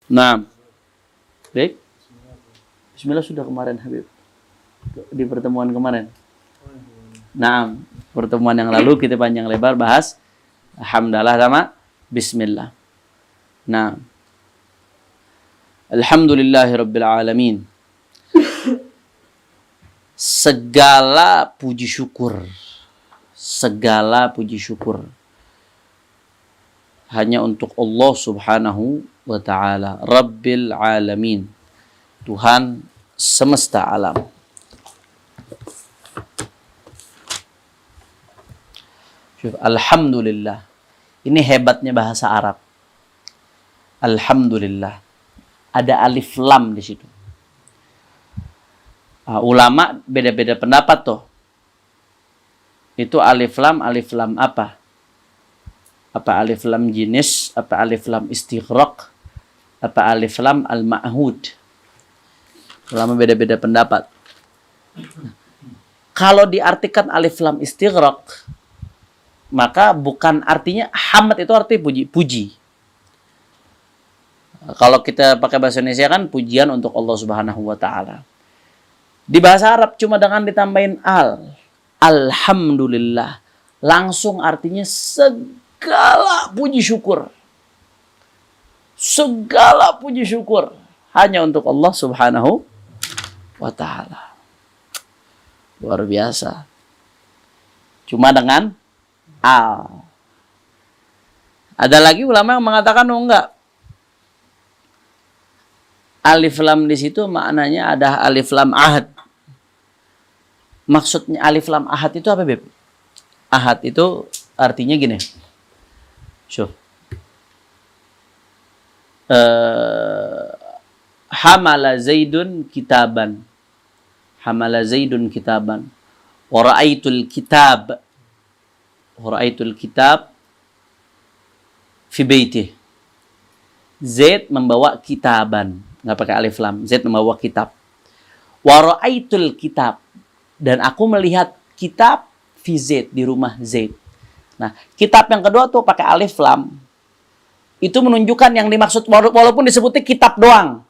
Nah, baik. Bismillah sudah kemarin Habib. Di pertemuan kemarin. Nah, pertemuan yang lalu kita panjang lebar bahas alhamdulillah sama bismillah. Nah, alhamdulillahirabbil alamin. Segala puji syukur hanya untuk Allah Subhanahu wa ta'ala, Rabbil alamin, Tuhan semesta alam. Alhamdulillah. Ini hebatnya bahasa Arab. Alhamdulillah. Ada alif lam di situ. Ulama beda-beda pendapat tuh. Itu alif lam apa? Apa alif lam jenis, apa alif lam istighraq, apa alif lam al-ma'hud. Ulama beda-beda pendapat. Kalau diartikan alif lam istighraq, maka bukan artinya hamd itu arti puji. Kalau kita pakai bahasa Indonesia kan pujian untuk Allah Subhanahu wa ta'ala. Di bahasa Arab cuma dengan ditambahin alhamdulillah, langsung artinya segala puji syukur. Segala puji syukur hanya untuk Allah Subhanahu wa ta'ala. Luar biasa. Cuma dengan Ada lagi ulama yang mengatakan enggak. Alif lam di situ maknanya ada alif lam ahad. Maksudnya alif lam ahad itu apa, Beb? Ahad itu artinya gini. Syuf. Hamala Zaidun kitaban. Hamala Zaidun kitaban. Wa ra'aitul kitab. Wa ra'aitul kitab fi baitih. Zaid membawa kitaban. Nggak pakai alif lam. Zaid membawa kitab. Wa ra'aitul kitab. Dan aku melihat kitab fi Zaid, di rumah Zaid. Nah, kitab yang kedua tuh pakai alif lam. Itu menunjukkan yang dimaksud, walaupun disebutin kitab doang.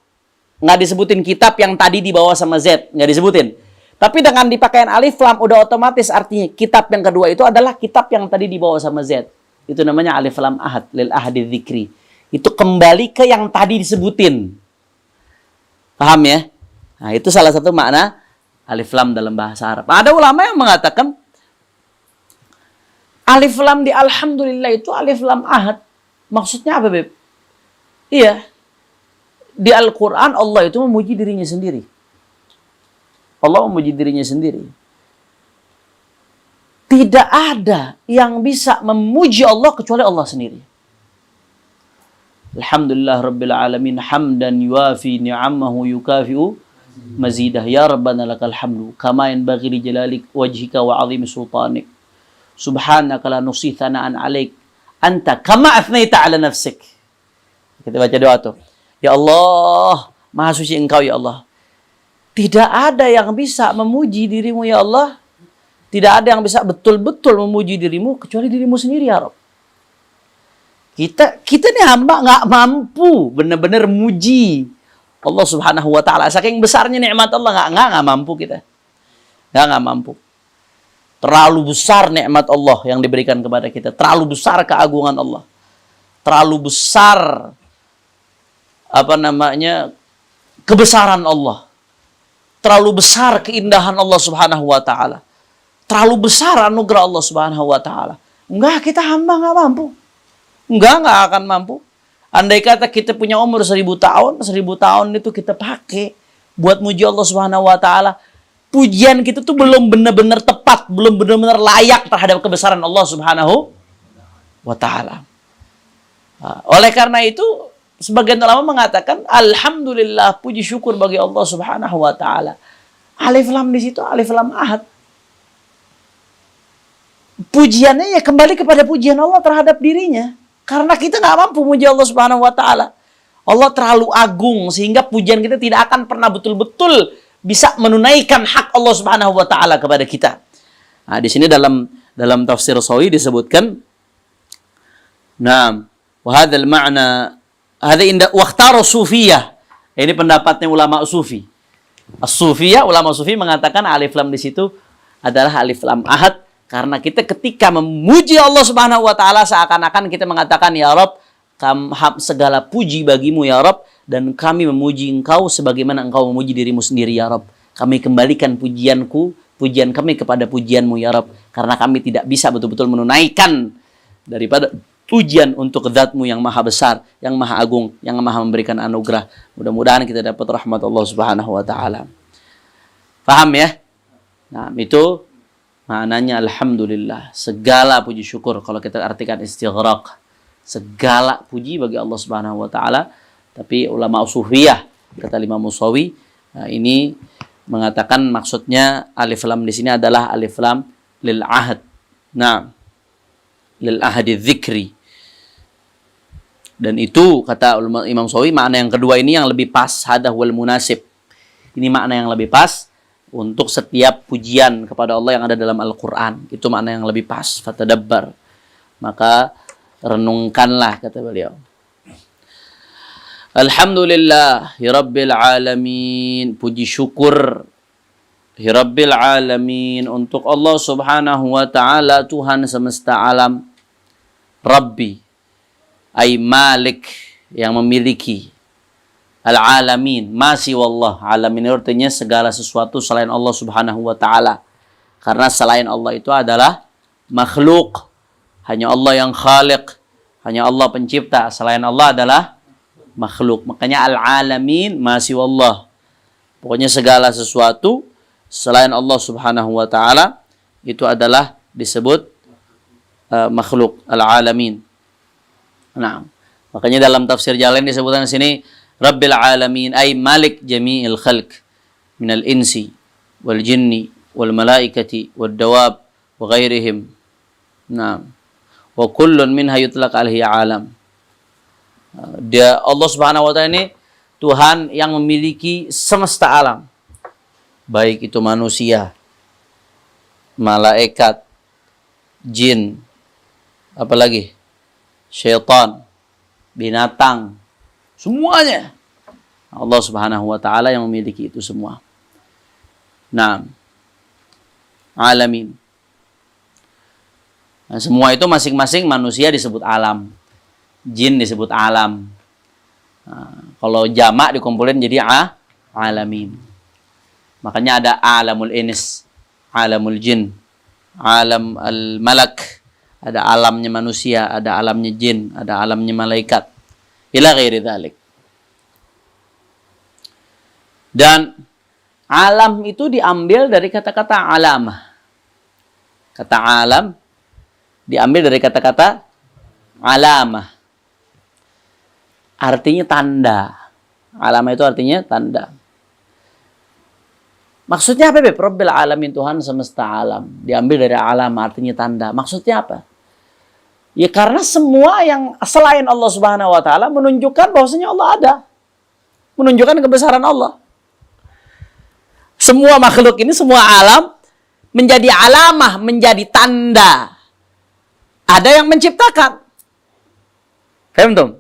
Nggak disebutin kitab yang tadi dibawa sama Z. Nggak disebutin. Tapi dengan dipakaian alif lam, udah otomatis artinya kitab yang kedua itu adalah kitab yang tadi dibawa sama Z. Itu namanya alif lam ahad, lil ahadi dzikri. Itu kembali ke yang tadi disebutin. Paham ya? Nah, itu salah satu makna alif lam dalam bahasa Arab. Ada ulama yang mengatakan alif lam di alhamdulillah itu alif lam ahad. Maksudnya apa, Beb? Iya. Di Al-Quran Allah itu memuji dirinya sendiri. Allah memuji dirinya sendiri. Tidak ada yang bisa memuji Allah kecuali Allah sendiri. Alhamdulillah Rabbil Alamin hamdan yuafi ni'amahu yukafi'u mazidah. Ya Rabbana lakal hamdu kama yanbaghi li jalalik wajhika wa 'azimi sultanik. Subhanaka la nusi thana'an 'alaik anta kama athnaita 'ala nafsik. Kita baca doa tuh. Ya Allah, Maha Suci Engkau ya Allah. Tidak ada yang bisa memuji dirimu ya Allah. Tidak ada yang bisa betul-betul memuji dirimu kecuali dirimu sendiri ya Rabb. Kita nih hamba nggak mampu benar-benar muji Allah Subhanahu wa ta'ala. Saking besarnya nikmat Allah nggak mampu kita. Nggak mampu. Terlalu besar nikmat Allah yang diberikan kepada kita. Terlalu besar keagungan Allah. Terlalu besar kebesaran Allah. Terlalu besar keindahan Allah Subhanahu wa ta'ala. Terlalu besar anugerah Allah Subhanahu wa ta'ala. Enggak, kita hamba nggak mampu. Enggak akan mampu. Andai kata kita punya umur 1000 tahun, 1000 tahun itu kita pakai buat muji Allah Subhanahu wa ta'ala. Pujian kita tuh belum benar-benar tepat, belum benar-benar layak terhadap kebesaran Allah Subhanahu wa ta'ala. Oleh karena itu, sebagian ulama mengatakan alhamdulillah, puji syukur bagi Allah Subhanahu wa ta'ala. Alif lam di situ alif lam ahad. Pujiannya ya kembali kepada pujian Allah terhadap dirinya. Karena kita nggak mampu puji Allah Subhanahu wa ta'ala. Allah terlalu agung sehingga pujian kita tidak akan pernah betul-betul bisa menunaikan hak Allah Subhanahu wa ta'ala kepada kita. Nah, di sini dalam tafsir Sawi disebutkan, "Naam, wa hadzal ma'na Ada indah waqtaru sufiyah. Ini pendapatnya ulama sufi. As-sufiyah, ulama sufi mengatakan alif lam di situ adalah alif lam ahad karena kita ketika memuji Allah Subhanahu wa taala seakan-akan kita mengatakan ya Rabb, segala puji bagimu ya Rabb dan kami memuji Engkau sebagaimana Engkau memuji dirimu sendiri ya Rabb. Kami kembalikan pujian kami kepada pujianmu ya Rabb karena kami tidak bisa betul-betul menunaikan daripada pujian untuk zatmu yang maha besar, yang maha agung, yang maha memberikan anugerah. Mudah-mudahan kita dapat rahmat Allah Subhanahu wa taala. Paham ya? Nah, itu maknanya alhamdulillah. Segala puji syukur kalau kita artikan istighraq. Segala puji bagi Allah Subhanahu wa taala. Tapi ulama sufiyah kata Imam Musawi, nah, ini mengatakan maksudnya alif lam di sini adalah alif lam lil ahad. Nah, lil ahadi dzikri. Dan itu kata Imam Sawi makna yang kedua ini yang lebih pas, hadah wal munasib. Ini makna yang lebih pas untuk setiap pujian kepada Allah yang ada dalam Al-Qur'an. Itu makna yang lebih pas, fatadabbar. Maka renungkanlah kata beliau. Alhamdulillah rabbil alamin, puji syukur rabbil alamin untuk Allah Subhanahu wa taala Tuhan semesta alam. Rabbi ay malik yang memiliki al-alamin, masih wallah. Alamin artinya segala sesuatu selain Allah Subhanahu wa taala. Karena selain Allah itu adalah makhluk. Hanya Allah yang khaliq, hanya Allah pencipta. Selain Allah adalah makhluk. Makanya al-alamin masih wallah. Pokoknya segala sesuatu selain Allah Subhanahu wa taala itu adalah disebut makhluk, al-alamin. Nah, makanya dalam tafsir Jalain disebutkan di sini Rabbil alamin ay malik jami'il khalq minal insi wal jinni wal malaikati wad dawab wa ghairihim. Nah, wa kullun minha yutlaq alaihi alam. Dia Allah Subhanahu wa taala ini Tuhan yang memiliki semesta alam. Baik itu manusia, malaikat, jin, apalagi syaitan, binatang, semuanya Allah Subhanahu wa taala yang memiliki itu semua. Nah, alamin. Nah, semua itu masing-masing manusia disebut alam, jin disebut alam. Nah, kalau jamak dikumpulin jadi alamin. Makanya ada alamul ins, alamul jin, alam al-malak. Ada alamnya manusia, ada alamnya jin, ada alamnya malaikat. Ila ghairi dzalik. Dan alam itu diambil dari kata-kata alamah. Kata alam diambil dari kata-kata alamah. Artinya tanda. Alamah itu artinya tanda. Maksudnya apa, Beb? Rabbil alamin, Tuhan semesta alam. Diambil dari alam, artinya tanda. Maksudnya apa? Ya karena semua yang selain Allah Subhanahu wa taala menunjukkan bahwasanya Allah ada. Menunjukkan kebesaran Allah. Semua makhluk ini, semua alam menjadi alamah, menjadi tanda. Ada yang menciptakan. Paham tuh?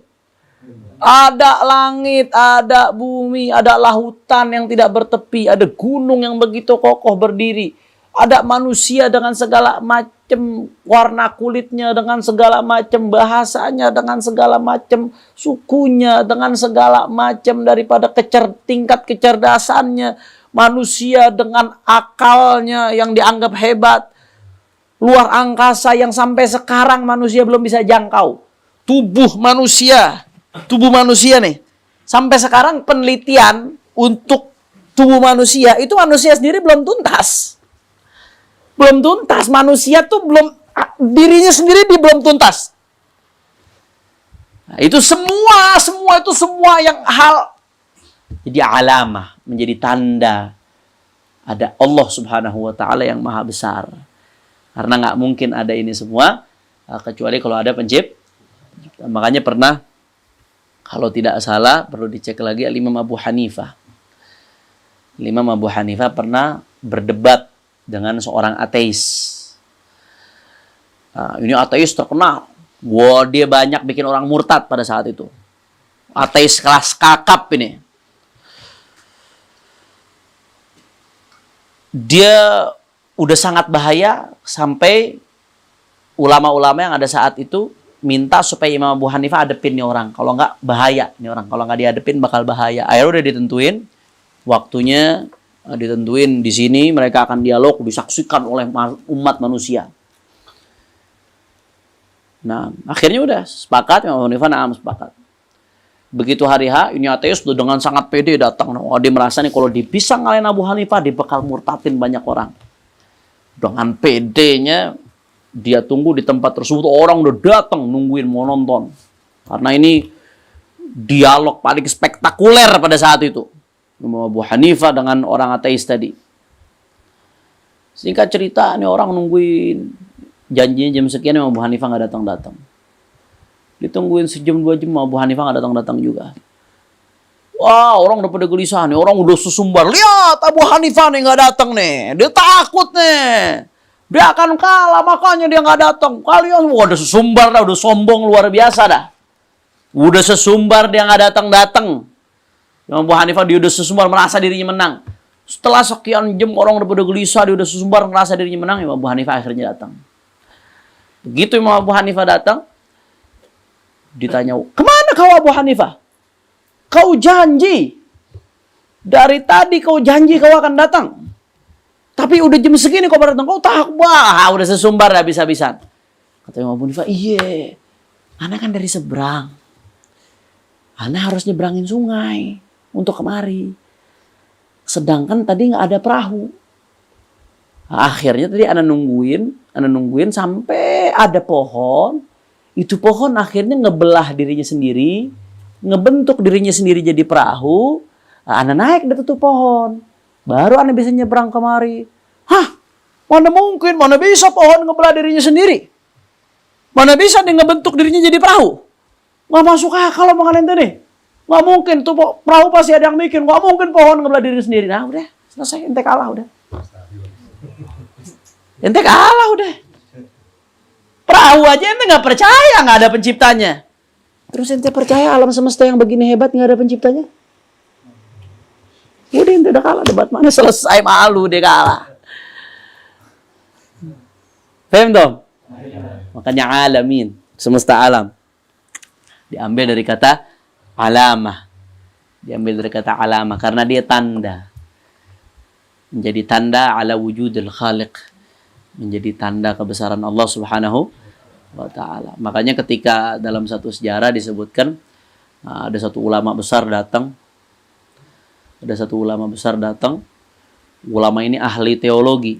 Ada langit, ada bumi, ada lautan yang tidak bertepi, ada gunung yang begitu kokoh berdiri, ada manusia dengan segala macam warna kulitnya, dengan segala macam bahasanya, dengan segala macam sukunya, dengan segala macam daripada tingkat kecerdasannya, manusia dengan akalnya yang dianggap hebat, luar angkasa yang sampai sekarang manusia belum bisa jangkau. Tubuh manusia nih, sampai sekarang penelitian untuk tubuh manusia, itu manusia sendiri belum tuntas. Belum tuntas, manusia tuh belum, dirinya sendiri belum tuntas. Nah, itu semua yang hal jadi alamah, menjadi tanda ada Allah Subhanahu wa taala yang maha besar. Karena nggak mungkin ada ini semua kecuali kalau ada pencipta. Makanya pernah, kalau tidak salah, perlu dicek lagi, Imam Abu Hanifah. Imam Abu Hanifah pernah berdebat dengan seorang ateis. Nah, ini ateis terkenal. Wah, dia banyak bikin orang murtad pada saat itu. ateis kelas kakap ini. Dia udah sangat bahaya sampai ulama-ulama yang ada saat itu minta supaya Imam Abu Hanifah hadepin nih orang. Kalau nggak bahaya nih orang. Kalau nggak dihadepin bakal bahaya. Akhirnya udah ditentuin waktunya, ditentuin di sini mereka akan dialog, disaksikan oleh umat manusia. Nah, akhirnya udah sepakat Imam Abu Hanifah, nah sepakat. Begitu hari H, ini ateis tuh dengan sangat pede datang. Oh, dia merasa nih kalau dipisah ngalahin Abu Hanifah, dia bakal murtadin banyak orang. Dengan pedenya, dia tunggu di tempat tersebut. Orang udah datang nungguin mau nonton. Karena ini dialog paling spektakuler pada saat itu. Abu Hanifah dengan orang ateis tadi. Singkat cerita, ini orang nungguin. Janjinya jam sekian, Abu Hanifah nggak datang-datang. Ditungguin sejam 2 jam, Abu Hanifah nggak datang-datang juga. Wah, orang udah pada gelisah nih. Orang udah sesumbar. Lihat, Abu Hanifah nih nggak datang nih. Dia takut nih. Dia akan kalah, makanya dia nggak datang. Kalian, wah udah sesumbar dah. Udah sombong luar biasa dah. Udah sesumbar dia nggak datang-datang. Abu Hanifah dia udah sesumbar, merasa dirinya menang. Setelah sekian jam orang udah pada gelisah, dia udah sesumbar, merasa dirinya menang. Abu Hanifah akhirnya datang. Begitu Imam Abu Hanifah datang, ditanya, kemana kau Abu Hanifah? Kau janji. Dari tadi kau janji kau akan datang. Tapi udah jam segini kau baru datang. Kau tak, wah udah sesumbar habis-habisan. Kata Imam Abu Hanifah, iya. Ana kan dari seberang. Ana harus nyebrangin sungai untuk kemari. Sedangkan tadi nggak ada perahu. Akhirnya tadi Ana nungguin sampai ada pohon. Itu pohon akhirnya ngebelah dirinya sendiri, ngebentuk dirinya sendiri jadi perahu. Ana naik dari tuh pohon. Baru Ana bisa nyebrang kemari. Hah? Mana mungkin? Mana bisa pohon ngebelah dirinya sendiri? Mana bisa dia ngebentuk dirinya jadi perahu? Nggak masuk akal omongan ente nih. Nggak mungkin tuh perahu pasti ada yang bikin. Nggak mungkin pohon ngebelah diri sendiri. Nah udah, selesai. Ente kalah udah. Ente kalah udah. Perahu aja ente nggak percaya nggak ada penciptanya. Terus ente percaya alam semesta yang begini hebat nggak ada penciptanya? Udah ente udah kalah, debat mana selesai, malu dia kalah. Paham dong? Makanya alamin, semesta alam. Diambil dari kata alamah. Diambil dari kata alamah karena dia tanda. Menjadi tanda ala wujudil khaliq. Menjadi tanda kebesaran Allah Subhanahu wa ta'ala. Makanya ketika dalam satu sejarah disebutkan ada satu ulama besar datang. Ulama ini ahli teologi.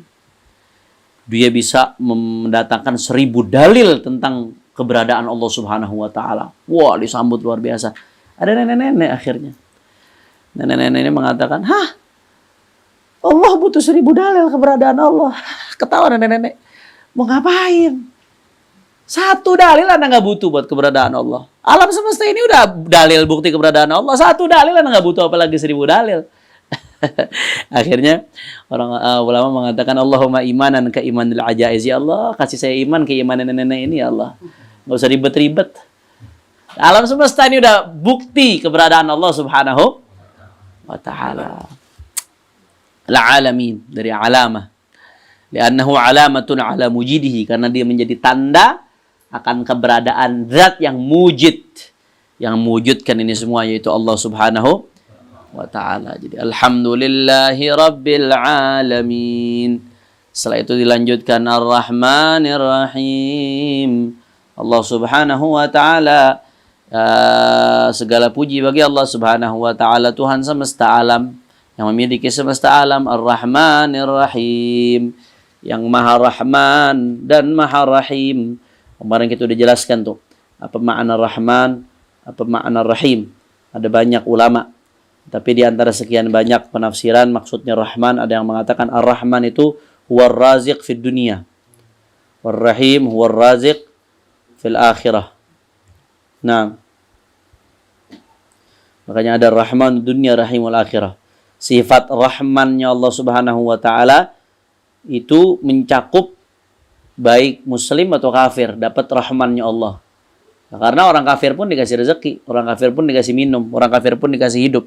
Dia bisa mendatangkan 1000 dalil tentang keberadaan Allah Subhanahu wa ta'ala. Wah, disambut luar biasa. Ada nenek-nenek akhirnya. Nenek-nenek ini mengatakan, "Hah? Allah butuh 1000 dalil keberadaan Allah." Ketawa nenek-nenek. Mau ngapain? 1 dalil Anda nggak butuh buat keberadaan Allah. Alam semesta ini udah dalil bukti keberadaan Allah. 1 dalil Anda nggak butuh apalagi 1000 dalil. Akhirnya orang ulama mengatakan, Allahumma imanan ka imanil ajaiz. Ya Allah, kasih saya iman keimanan nenek-nenek ini ya Allah. Nggak usah ribet-ribet. Alam semesta ini udah bukti keberadaan Allah Subhanahu wa ta'ala. Al-alamin dari alamah. Li'annahu alamatun ala mujidihi, karena dia menjadi tanda akan keberadaan zat yang mujid, yang mewujudkan ini semua, yaitu Allah Subhanahu wa ta'ala. Jadi alhamdulillahi rabbil alamin. Setelah itu dilanjutkan ar-rahmanir rahim. Allah Subhanahu wa ta'ala, segala puji bagi Allah Subhanahu wa ta'ala, Tuhan semesta alam yang memiliki semesta alam, ar-rahmanir rahim, yang maha rahman dan maha rahim. Kemarin kita udah jelaskan tuh apa makna rahman, apa makna rahim. Ada banyak ulama, tapi di antara sekian banyak penafsiran maksudnya rahman, ada yang mengatakan ar-rahman itu huwar raziq fid dunya, war rahim huwar raziq fil akhirah. Nah, makanya ada rahman dunia, rahimul akhirah. Sifat rahmannya Allah Subhanahu wa ta'ala itu mencakup baik muslim atau kafir, dapat rahmannya Allah. Nah, karena orang kafir pun dikasih rezeki, orang kafir pun dikasih minum, orang kafir pun dikasih hidup.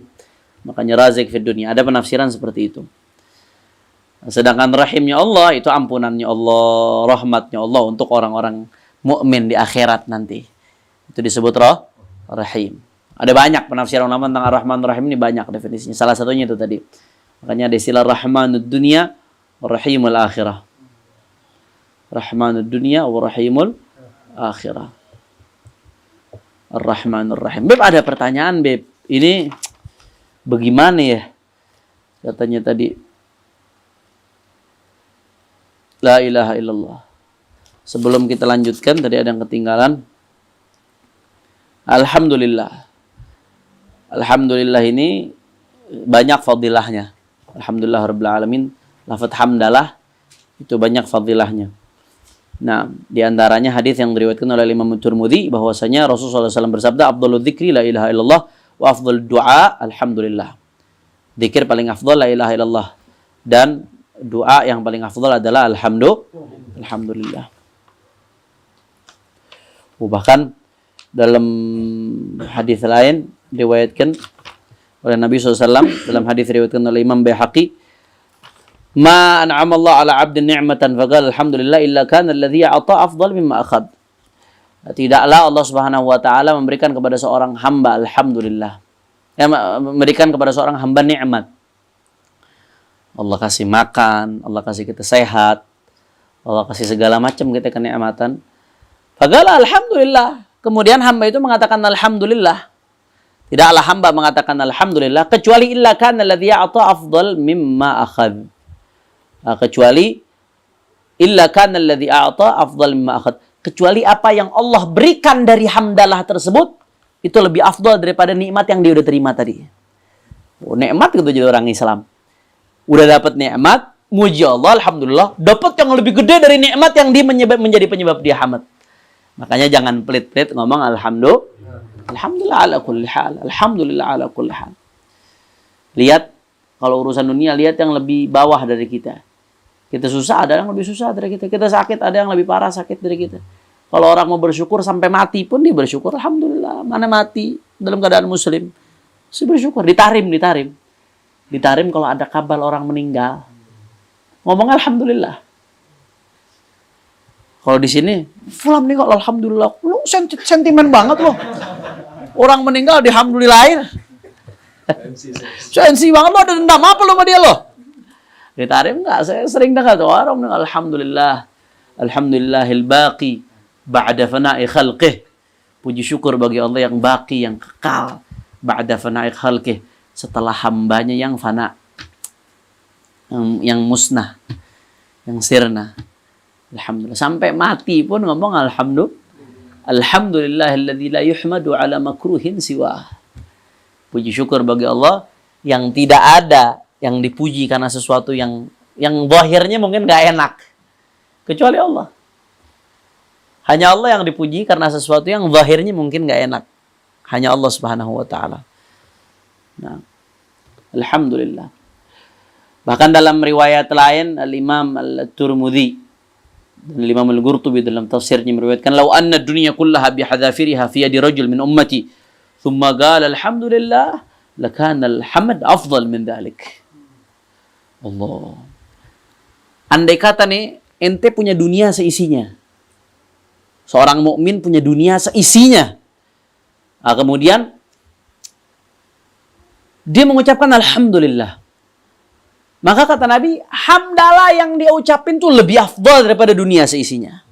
Makanya razik fid dunia. Ada penafsiran seperti itu. Sedangkan rahimnya Allah itu ampunannya Allah, rahmatnya Allah untuk orang-orang mukmin di akhirat nanti. Itu disebut rahim. Ada banyak penafsiran ulama tentang Ar-Rahman Ar-Rahim ini, banyak definisinya. Salah satunya itu tadi. Makanya ada istilah Rahmanud Dunya wa Rahimul Akhirah. Rahmanud Dunya wa Rahimul Akhirah. Ar-Rahman Ar-Rahim. Beb, ada pertanyaan, Beb. Ini bagaimana ya? Katanya tadi La ilaha illallah. Sebelum kita lanjutkan, tadi ada yang ketinggalan. Alhamdulillah. Alhamdulillah ini banyak fadilahnya. Alhamdulillah Rabbil Alamin. Lafaz hamdalah itu banyak fadilahnya. Nah, di antaranya hadis yang diriwayatkan oleh Imam Tirmidzi bahwasanya Rasulullah SAW bersabda, "Afdhalul dzikri la ilaha illallah wa afdhalud du'a alhamdulillah." Zikir paling afdal la ilaha illallah, dan doa yang paling afdal adalah alhamdulillah. Bahkan dalam hadis lain diriwayatkan oleh Nabi SAW, dalam hadis diriwayatkan oleh Imam Baihaqi, "Ma an'ama Allah ala 'abdin ni'matan faqala alhamdulillah illa kana alladhi a'ta afdal mimma akhad." Tidaklah Allah Subhanahu wa taala memberikan kepada seorang hamba alhamdulillah. Memberikan kepada seorang hamba nikmat. Allah kasih makan, Allah kasih kita sehat, Allah kasih segala macam kita kenikmatan. Faqala alhamdulillah. Kemudian hamba itu mengatakan alhamdulillah. Tidaklah hamba mengatakan alhamdulillah kecuali illa kana alladhi a'ta afdal mimma akhadh. Kecuali illa kana alladhi a'ta afdal mimma akhadh. Kecuali apa yang Allah berikan dari hamdalah tersebut itu lebih afdal daripada nikmat yang dia udah terima tadi. Oh, nikmat gitu jadi orang Islam. Udah dapat nikmat, muji Allah, alhamdulillah, dapat yang lebih gede dari nikmat yang dia menjadi penyebab dia hamd. Makanya jangan pelit-pelit ngomong alhamdulillah ala kulli hal, alhamdulillah ala kulli hal. Lihat kalau urusan dunia, lihat yang lebih bawah dari kita. Kita susah, ada yang lebih susah dari kita. Kita sakit, ada yang lebih parah sakit dari kita. Kalau orang mau bersyukur sampai mati pun dia bersyukur, alhamdulillah. Mana mati dalam keadaan muslim, saya bersyukur. Ditarim kalau ada kabar orang meninggal, ngomong alhamdulillah. Kalau di sini, fulan meninggal, alhamdulillah. Lu sentimen banget loh. Orang meninggal dihamdulillahin. Sensi banget lo, ada dendam apa lo sama dia lo? Ditarim enggak? Saya sering dengar tuh orang meninggal, alhamdulillah. Alhamdulillahil baqi ba'da fana'i khalqih. Puji syukur bagi Allah yang baqi, yang kekal. Ba'da fana'i khalqih. Setelah hambanya yang fana, yang musnah, yang sirna. Alhamdulillah. Sampai mati pun ngomong alhamdulillah. Alhamdulillahilladzi la yuhmadu ala makruhin siwa. Puji syukur bagi Allah yang tidak ada yang dipuji karena sesuatu yang zahirnya mungkin gak enak. Kecuali Allah. Hanya Allah yang dipuji karena sesuatu yang zahirnya mungkin gak enak. Hanya Allah Subhanahu wa ta'ala. Nah, alhamdulillah. Bahkan dalam riwayat lain Al-Imam Al-Tirmidzi dan Al-Imam Al-Qurtubi dalam tafsirnya meriwayatkan, "Lau anna dunya kullaha bihadzafiriha fi yadi rajul min ummati, thumma qala alhamdulillah, lakana al-hamd afdal min dhalik." Allah. Andai kata nih ente punya dunia seisinya. Seorang mukmin punya dunia seisinya. Nah, kemudian dia mengucapkan alhamdulillah. Maka kata Nabi, hamdalah yang dia ucapin tuh lebih afdal daripada dunia seisinya.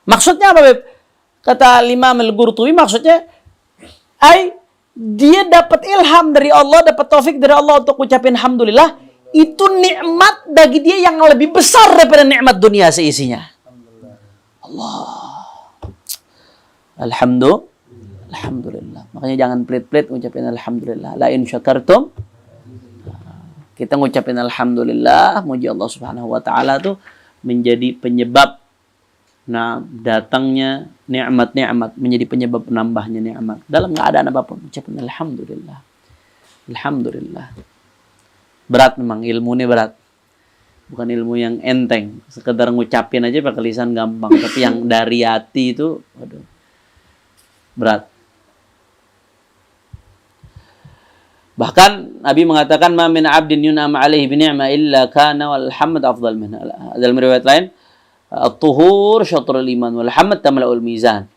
Maksudnya apa, Beb? Kata Imam Al-Qurtubi, maksudnya dia dapat ilham dari Allah, dapat taufik dari Allah untuk ucapin alhamdulillah. Itu nikmat bagi dia yang lebih besar daripada nikmat dunia seisinya. Allah. Alhamdulillah. Makanya jangan pelit-pelit ngucapin alhamdulillah. La in syakartum. Kita ngucapin alhamdulillah, muji Allah Subhanahu wa taala tuh menjadi penyebab datangnya nikmat-nikmat, menjadi penyebab penambahnya nikmat. Dalam keadaan apapun ucapin alhamdulillah. Alhamdulillah. Berat memang, ilmu ini berat. Bukan ilmu yang enteng. Sekedar ngucapin aja pakai lisan gampang, tapi yang dari hati itu waduh. Berat. Bahkan Nabi mengatakan ma min 'abdin yun'am 'alaihi bi ni'ma illa kana wal hamd afdal minha. Dalam riwayat lain, at-tuhur syatrul iman wal hamd tamla'ul mizan.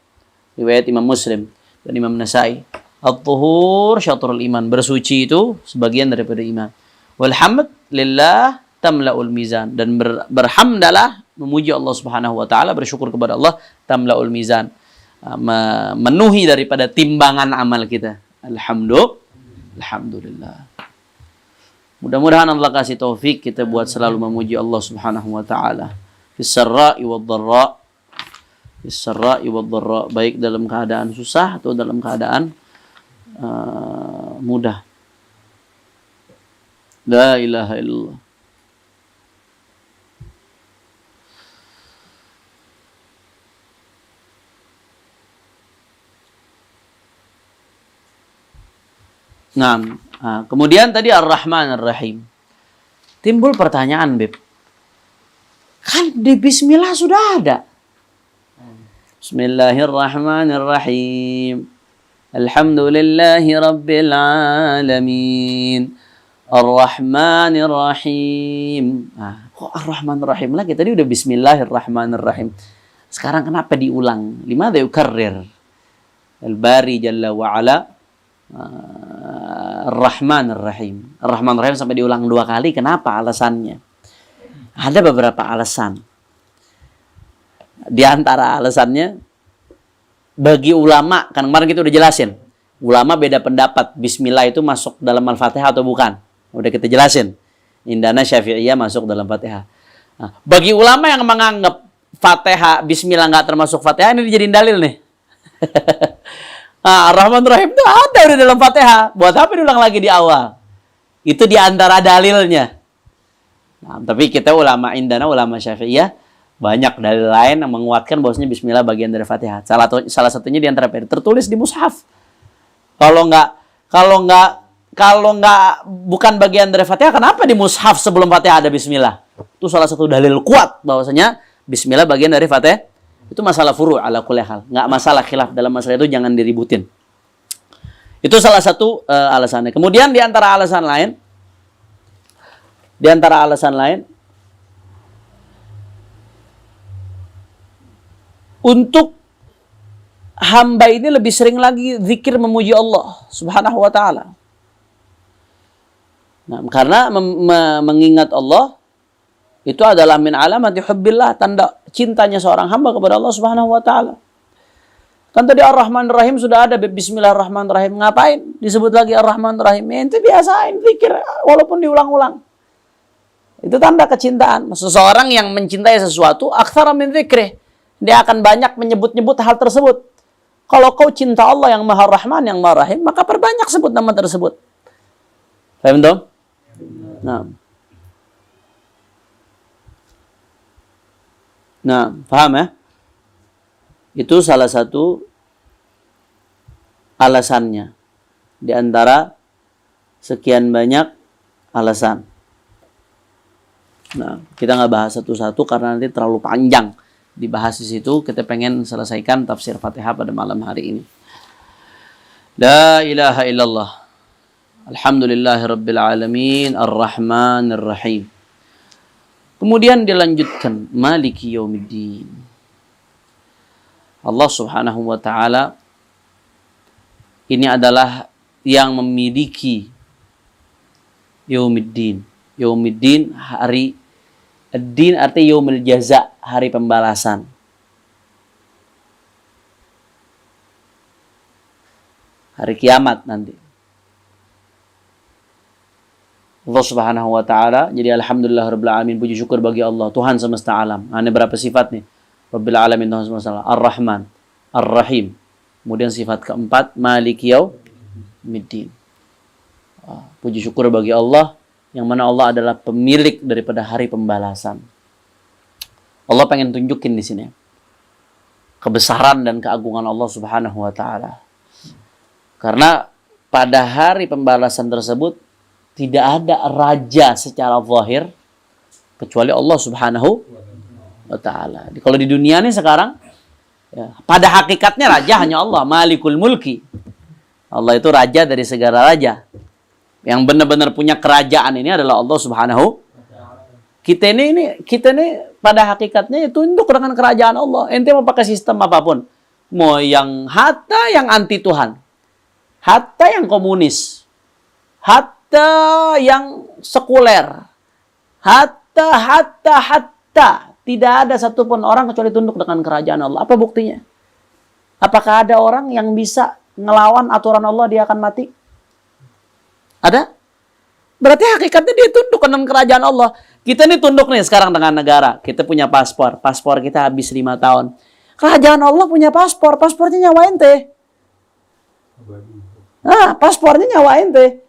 Riwayat Imam Muslim dan Imam Nasa'i. At-tuhur syatrul iman, bersuci itu sebagian daripada iman. Wal hamd lillah tamla'ul mizan, dan berhamdalah, memuji Allah Subhanahu wa taala, bersyukur kepada Allah, tamla'ul mizan, memenuhi daripada timbangan amal kita. Alhamdulillah. Mudah-mudahan Allah kasih taufik kita buat selalu memuji Allah Subhanahu wa taala. Fis sarra'i wad dharra. Fis sarra'i wad dharra, baik dalam keadaan susah atau dalam keadaan mudah. La ilaha illallah. Nah, kemudian tadi Ar-Rahman Ar-Rahim. Timbul pertanyaan, Beb. Kan di Bismillah sudah ada. Bismillahirrahmanirrahim. Alhamdulillahi Rabbil Alamin. Ar-Rahmanirrahim. Kok Ar-Rahmanirrahim lagi? Tadi udah Bismillahirrahmanirrahim. Sekarang kenapa diulang? Limadha yukarrir? Al-Bari Jalla wa'ala. Ar-Rahman Ar-Rahim. Ar-Rahman Ar-Rahim sampai diulang 2 kali. Kenapa alasannya? Ada beberapa alasan. Di antara alasannya, bagi ulama, kan kemarin kita udah jelasin, ulama beda pendapat. Bismillah itu masuk dalam Al-Fatihah atau bukan? Udah kita jelasin. Indana Syafi'iyah masuk dalam Fatihah. Nah, bagi ulama yang menganggap Fatihah, Bismillah nggak termasuk Fatihah, ini dijadiin dalil nih. Ar-Rahman Ar-Rahim itu ada udah dalam Fatihah. Buat apa diulang lagi di awal? Itu di antara dalilnya. Nah, tapi kita ulama Indana, ulama Syafi'iyah, banyak dalil lain yang menguatkan bahwasanya Bismillah bagian dari Fatihah. Salah satunya di antara tertulis di mushaf. Kalau nggak bukan bagian dari Fatihah, kenapa di mushaf sebelum Fatihah ada Bismillah? Itu salah satu dalil kuat bahwasanya Bismillah bagian dari Fatihah. Itu masalah furu' ala kulli hal. Nggak masalah khilaf dalam masalah itu, jangan diributin. Itu salah satu alasannya. Kemudian di antara alasan lain, untuk hamba ini lebih sering lagi zikir memuji Allah Subhanahu wa taala. Nah, karena mengingat Allah itu adalah min alamati hubbillah, tanda cintanya seorang hamba kepada Allah Subhanahu wa taala. Kan tadi Ar-Rahman Ar-Rahim sudah ada, Bismillahirrahmanirrahim. Ngapain disebut lagi Ar-Rahman Ar-Rahim? Itu biasain zikir walaupun diulang-ulang. Itu tanda kecintaan. Seseorang yang mencintai sesuatu, aktsara min dzikrih, dia akan banyak menyebut-nyebut hal tersebut. Kalau kau cinta Allah yang Maha Rahman, yang Maha Rahim, maka perbanyak sebut nama tersebut. Paham dong? Nah, paham ya? Itu salah satu alasannya. Di antara sekian banyak alasan. Nah, kita nggak bahas satu-satu karena nanti terlalu panjang dibahas di situ. Kita pengen selesaikan tafsir Fatihah pada malam hari ini. La ilaha illallah. Alhamdulillahirabbil alamin, Ar-Rahmanir Rahim. Kemudian dilanjutkan Maliki Yaumiddin. Allah Subhanahu wa taala ini adalah yang memiliki Yaumiddin. Yaumiddin, hari ad-din artinya yaumul jaza, hari pembalasan. Hari kiamat nanti. Allah Subhanahu wa taala, jadi alhamdulillahirabbil alamin, puji syukur bagi Allah, Tuhan semesta alam. Ada berapa sifat nih? Rabbil alamin, Tuhan semesta alam. Ar-Rahman, Ar-Rahim. Kemudian sifat keempat, Maliki Yaumiddin. Puji syukur bagi Allah, yang mana Allah adalah pemilik daripada hari pembalasan. Allah pengen tunjukin di sini kebesaran dan keagungan Allah Subhanahu wa taala. Karena pada hari pembalasan tersebut tidak ada raja secara zahir kecuali Allah Subhanahu wa taala. Kalau di dunia nih sekarang Ya. Pada hakikatnya raja hanya Allah, Malikul Mulki. Allah itu raja dari segala raja. Yang benar-benar punya kerajaan ini adalah Allah Subhanahu. Kita ini pada hakikatnya itu tunduk dengan kerajaan Allah. Ente mau pakai sistem apapun, mau yang hatta yang anti Tuhan, hatta yang komunis, hatta yang sekuler, hatta tidak ada satupun orang kecuali tunduk dengan kerajaan Allah. Apa buktinya? Apakah ada orang yang bisa ngelawan aturan Allah dia akan mati? Ada? Berarti hakikatnya dia tunduk dengan kerajaan Allah. Kita ini tunduk nih sekarang dengan negara. Kita punya paspor. Paspor kita habis 5 tahun. Kerajaan Allah punya paspor. Paspornya nyawa ente. Nah, paspornya nyawa ente.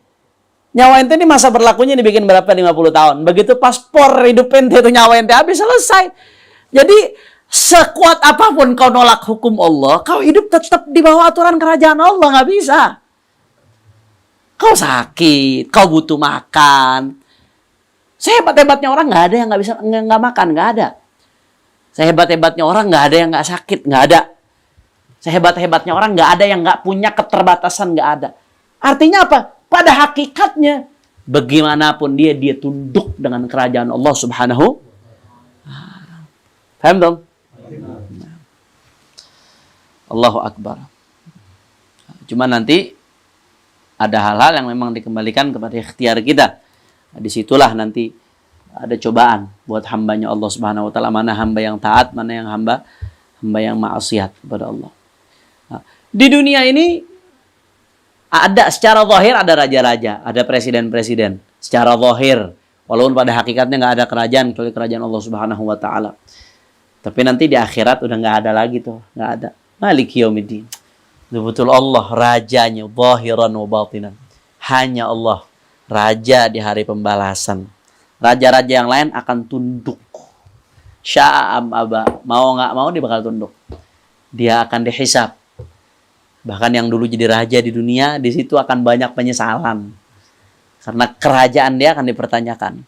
Nyawa ente ini masa berlakunya dibikin berapa? 50 tahun. Begitu paspor hidup ente itu nyawa ente habis, selesai. Jadi sekuat apapun kau nolak hukum Allah, kau hidup tetap di bawah aturan kerajaan Allah. Nggak bisa. Kau sakit, kau butuh makan. Sehebat-hebatnya orang nggak ada yang nggak bisa nggak makan, nggak ada. Sehebat-hebatnya orang nggak ada yang nggak sakit, nggak ada. Sehebat-hebatnya orang nggak ada yang nggak punya keterbatasan, nggak ada. Artinya apa? Pada hakikatnya bagaimanapun dia tunduk dengan kerajaan Allah Subhanahu. Paham dong? Allahu Akbar. Cuma nanti ada hal-hal yang memang dikembalikan kepada ikhtiar kita. Disitulah nanti ada cobaan buat hambanya Allah Subhanahu Wa Taala, mana hamba yang taat, mana yang hamba yang maksiat kepada Allah. Nah, di dunia ini ada secara zahir ada raja-raja, ada presiden-presiden secara zahir, walaupun pada hakikatnya nggak ada kerajaan kecuali kerajaan Allah Subhanahu Wa Taala. Tapi nanti di akhirat udah nggak ada lagi tuh, nggak ada. Maliki yaumiddin. Betul Allah rajanya zahiran wa batinan. Hanya Allah raja di hari pembalasan. Raja-raja yang lain akan tunduk. Sya'am aba, mau nggak mau dia bakal tunduk. Dia akan dihisab. Bahkan yang dulu jadi raja di dunia, di situ akan banyak penyesalan. Karena kerajaan dia akan dipertanyakan.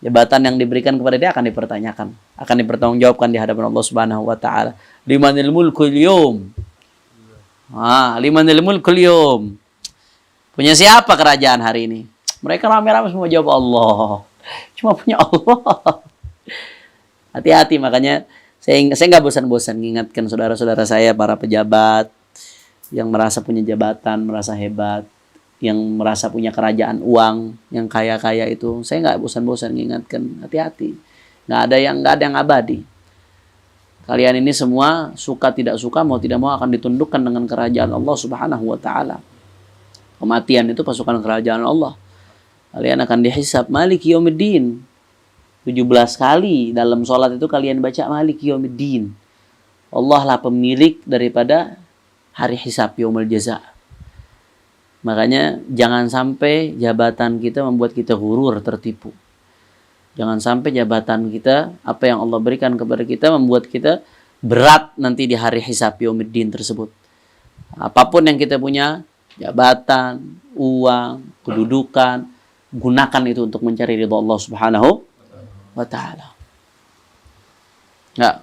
Jabatan yang diberikan kepada dia akan dipertanyakan. Akan dipertanggungjawabkan di hadapan Allah Subhanahu Wa Taala. Limanil mulkul yawm. Limanil mulkul yawm. Punya siapa kerajaan hari ini? Mereka rame-rame semua jawab Allah. Cuma punya Allah. Hati-hati, makanya saya nggak bosan-bosan mengingatkan saudara-saudara saya, para pejabat yang merasa punya jabatan, merasa hebat, yang merasa punya kerajaan uang, yang kaya-kaya itu. Saya nggak bosan-bosan mengingatkan, hati-hati. Nggak ada yang abadi. Kalian ini semua suka tidak suka, mau tidak mau akan ditundukkan dengan kerajaan Allah Subhanahu Wa Taala. Kematian itu pasukan kerajaan Allah. Kalian akan dihisab Maliki yaumiddin. 17 kali dalam sholat itu kalian baca Maliki yaumiddin. Allah lah pemilik daripada hari hisab, yaumul jaza. Makanya jangan sampai jabatan kita membuat kita gurur, tertipu. Jangan sampai jabatan kita, apa yang Allah berikan kepada kita, membuat kita berat nanti di hari hisab yaumuddin tersebut. Apapun yang kita punya, jabatan, uang, kedudukan, gunakan itu untuk mencari ridha Allah Subhanahu Wa Ta'ala. Ya.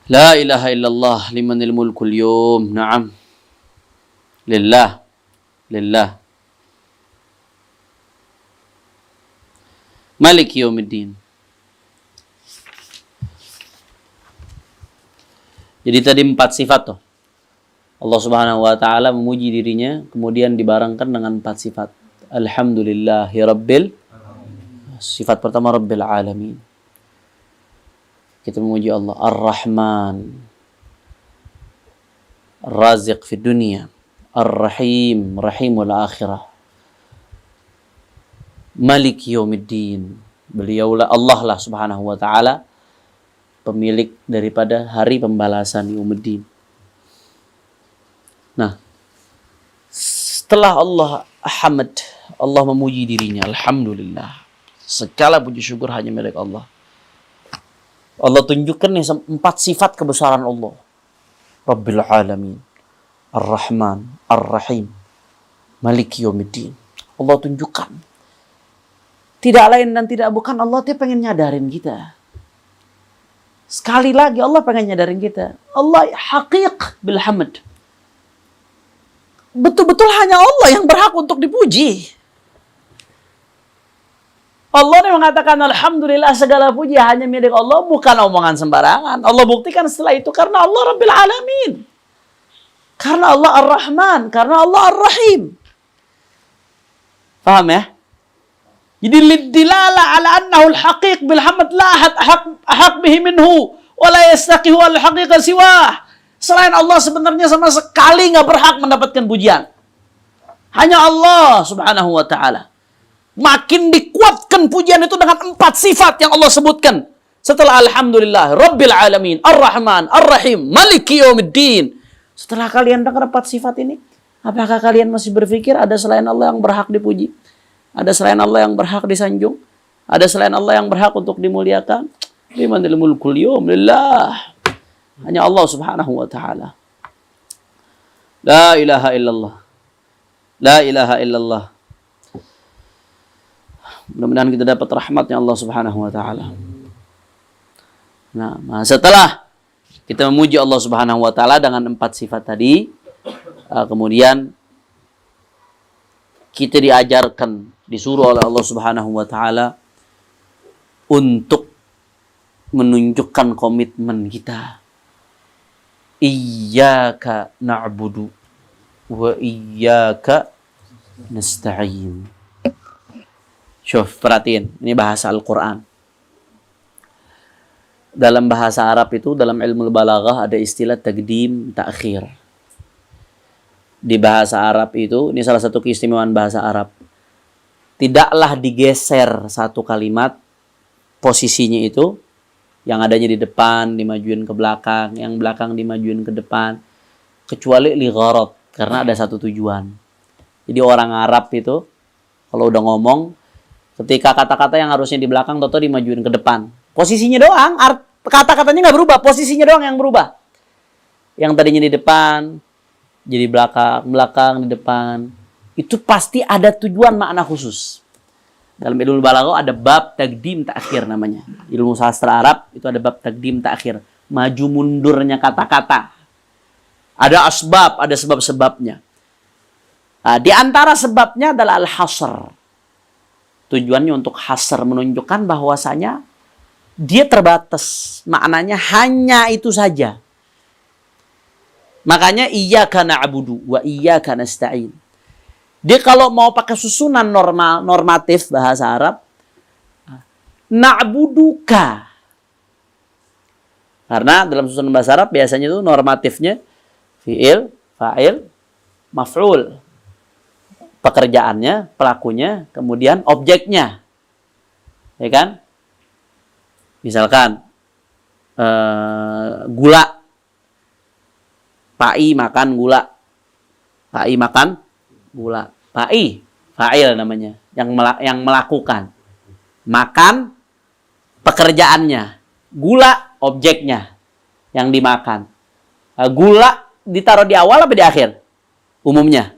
La ilaha illallah limanil mulkul yawm. Naam. Lillah. Maliki yaumiddin. Jadi tadi 4 sifat tuh. Allah Subhanahu Wa Ta'ala memuji dirinya, kemudian dibarengkan dengan 4 sifat. Alhamdulillahi Rabbil. Sifat pertama Rabbil Alamin. Kita memuji Allah Ar-Rahman, Ar-Raziq fi dunia, Ar-Rahim, Rahimul akhirah, Malik yaumiddin. Beliaulah Allah lah Subhanahu Wa Ta'ala pemilik daripada hari pembalasan yaumuddin. Nah, setelah Allah Hamd, Allah memuji dirinya, alhamdulillah. Segala puji syukur hanya milik Allah. Allah tunjukkan nih 4 sifat kebesaran Allah. Rabbil Alamin, Ar-Rahman, Ar-Rahim, Maliki yaumiddin. Allah tunjukkan. Tidak lain dan tidak bukan Allah, dia pengen nyadarin kita. Sekali lagi Allah pengen nyadarin kita. Allah haqiq bil hamd. Betul-betul hanya Allah yang berhak untuk dipuji. Allah yang mengatakan alhamdulillah segala puji hanya milik Allah, bukan omongan sembarangan. Allah buktikan setelah itu karena Allah Rabbil Alamin. Karena Allah Ar-Rahman, karena Allah Ar-Rahim. Paham ya? Jadi lidilala ala annahu al-haqiq bil hamd la ahad bihi minhu wa la yastaqihu al-haqiqa siwah. Selain Allah sebenarnya sama sekali nggak berhak mendapatkan pujian. Hanya Allah Subhanahu wa taala. Makin dikuatkan pujian itu dengan 4 sifat yang Allah sebutkan. Setelah alhamdulillah Rabbil Alamin, Ar-Rahman, Ar-Rahim, Maliki Yaumiddin. Setelah kalian dengar 4 sifat ini, apakah kalian masih berpikir ada selain Allah yang berhak dipuji? Ada selain Allah yang berhak disanjung? Ada selain Allah yang berhak untuk dimuliakan? Limanil mulkul yawm lillah. Hanya Allah Subhanahu wa taala. La ilaha illallah. La ilaha illallah. Mudah-mudahan kita dapat rahmatnya Allah Subhanahu wa taala. Nah, setelah kita memuji Allah Subhanahu wa taala dengan 4 sifat tadi, kemudian kita diajarkan, disuruh oleh Allah Subhanahu wa taala untuk menunjukkan komitmen kita. Iyyaka na'budu wa iyyaka nasta'in. Syuf, perhatiin, ini bahasa Al-Quran. Dalam bahasa Arab itu, dalam ilmu balaghah ada istilah taqdim, ta'khir. Di bahasa Arab itu, ini salah satu keistimewaan bahasa Arab. Tidaklah digeser satu kalimat, posisinya itu, yang adanya di depan, dimajuin ke belakang, yang belakang dimajuin ke depan, kecuali li gharad, karena ada satu tujuan. Jadi orang Arab itu, kalau udah ngomong, ketika kata-kata yang harusnya di belakang, toto dimajuin ke depan. Posisinya doang, kata-katanya nggak berubah, posisinya doang yang berubah. Yang tadinya di depan, jadi belakang, belakang, di depan. Itu pasti ada tujuan makna khusus. Dalam ilmu balaghah ada bab taqdim ta'khir namanya. Ilmu sastra Arab itu ada bab taqdim ta'khir. Maju mundurnya kata-kata. Ada asbab, ada sebab-sebabnya. Nah, di antara sebabnya adalah al-hasr. Tujuannya untuk hasr, menunjukkan bahwasanya dia terbatas. Maknanya hanya itu saja. Makanya iyyaka na'budu wa iyyaka nasta'in. Dia kalau mau pakai susunan normatif bahasa Arab, na'buduka. Karena dalam susunan bahasa Arab biasanya itu normatifnya fi'il, fa'il, maf'ul. Pekerjaannya, pelakunya, kemudian objeknya. Ya kan? Misalkan gula. Pai makan gula. Pai makan gula. Pai, fa'il namanya, yang melakukan. Makan pekerjaannya. Gula objeknya yang dimakan. Gula ditaruh di awal apa di akhir? Umumnya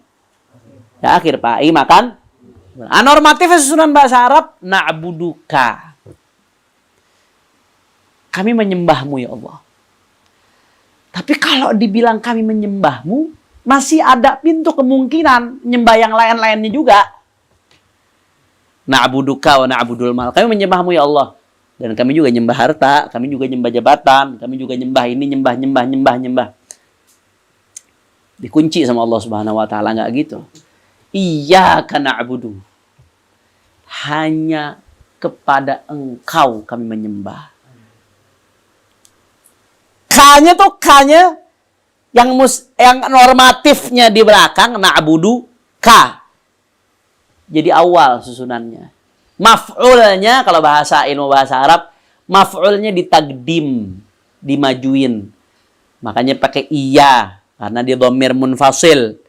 di akhir. Pai makan. Anormatif susunan bahasa Arab na'buduka. Kami menyembahmu ya Allah. Tapi kalau dibilang kami menyembahmu, masih ada pintu kemungkinan nyembah yang lain-lainnya juga. Na'buduka wa na'budul mal. Kami menyembahmu ya Allah. Dan kami juga nyembah harta, kami juga nyembah jabatan, kami juga nyembah ini, nyembah. Dikunci sama Allah Subhanahu wa taala, enggak gitu. Iyyaka na'budu. Hanya kepada Engkau kami menyembah. Kanya tuh kanya yang normatifnya di belakang na'budu ka. Jadi awal susunannya. Maf'ulnya kalau bahasa ilmu bahasa Arab, maf'ulnya ditaqdim, dimajuin. Makanya pakai iya karena dia dhamir munfasil.